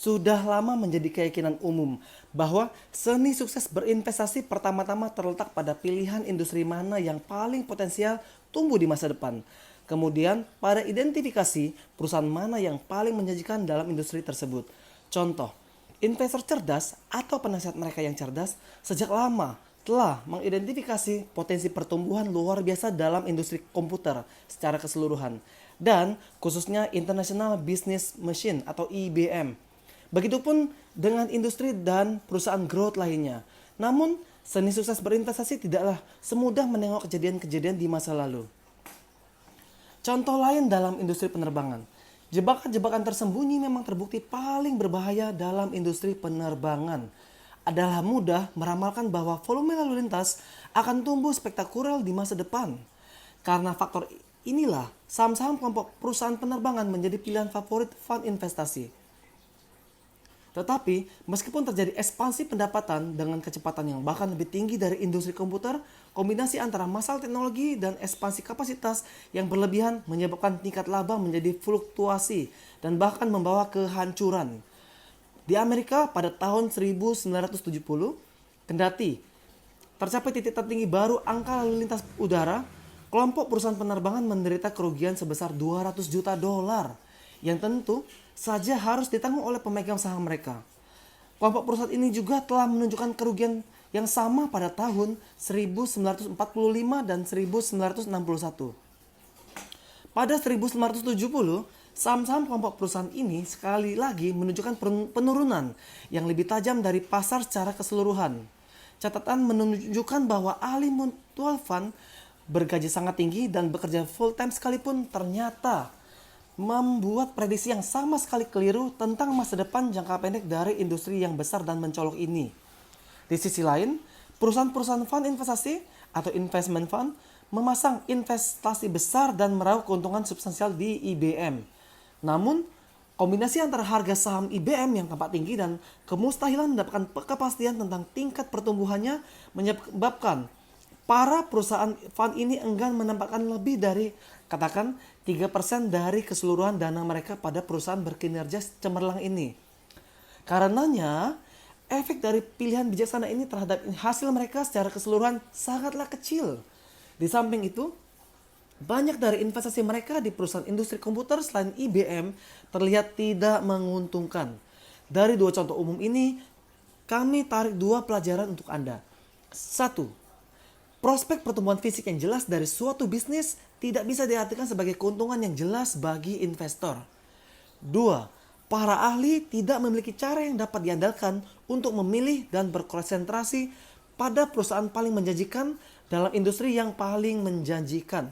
sudah lama menjadi keyakinan umum bahwa seni sukses berinvestasi pertama-tama terletak pada pilihan industri mana yang paling potensial tumbuh di masa depan. Kemudian pada identifikasi perusahaan mana yang paling menjanjikan dalam industri tersebut. Contoh, investor cerdas atau penasihat mereka yang cerdas sejak lama telah mengidentifikasi potensi pertumbuhan luar biasa dalam industri komputer secara keseluruhan dan khususnya International Business Machine atau IBM. Begitupun dengan industri dan perusahaan growth lainnya. Namun, seni sukses berinvestasi tidaklah semudah menengok kejadian-kejadian di masa lalu. Contoh lain dalam industri penerbangan. Jebakan-jebakan tersembunyi memang terbukti paling berbahaya dalam industri penerbangan. Adalah mudah meramalkan bahwa volume lalu lintas akan tumbuh spektakuler di masa depan. Karena faktor inilah, saham-saham kelompok perusahaan penerbangan menjadi pilihan favorit fund investasi. Tetapi, meskipun terjadi ekspansi pendapatan dengan kecepatan yang bahkan lebih tinggi dari industri komputer, kombinasi antara masalah teknologi dan ekspansi kapasitas yang berlebihan menyebabkan tingkat laba menjadi fluktuasi dan bahkan membawa kehancuran. Di Amerika pada tahun 1970, kendati tercapai titik tertinggi baru angka lalu lintas udara, kelompok perusahaan penerbangan menderita kerugian sebesar 200 juta dolar yang tentu saja harus ditanggung oleh pemegang saham mereka. Kelompok perusahaan ini juga telah menunjukkan kerugian yang sama pada tahun 1945 dan 1961. Pada 1970, saham-saham kelompok perusahaan ini sekali lagi menunjukkan penurunan yang lebih tajam dari pasar secara keseluruhan. Catatan menunjukkan bahwa ahli mutual fund bergaji sangat tinggi dan bekerja full time sekalipun ternyata membuat prediksi yang sama sekali keliru tentang masa depan jangka pendek dari industri yang besar dan mencolok ini. Di sisi lain, perusahaan-perusahaan fund investasi atau investment fund memasang investasi besar dan meraup keuntungan substansial di IBM. Namun, kombinasi antara harga saham IBM yang tampak tinggi dan kemustahilan mendapatkan kepastian tentang tingkat pertumbuhannya menyebabkan para perusahaan fund ini enggan menempatkan lebih dari katakan 3% dari keseluruhan dana mereka pada perusahaan berkinerja cemerlang ini. Karenanya, efek dari pilihan bijaksana ini terhadap hasil mereka secara keseluruhan sangatlah kecil. Di samping itu, banyak dari investasi mereka di perusahaan industri komputer selain IBM terlihat tidak menguntungkan. Dari dua contoh umum ini, kami tarik dua pelajaran untuk Anda. 1. Prospek pertumbuhan fisik yang jelas dari suatu bisnis tidak bisa diartikan sebagai keuntungan yang jelas bagi investor. 2. Para ahli tidak memiliki cara yang dapat diandalkan untuk memilih dan berkonsentrasi pada perusahaan paling menjanjikan dalam industri yang paling menjanjikan.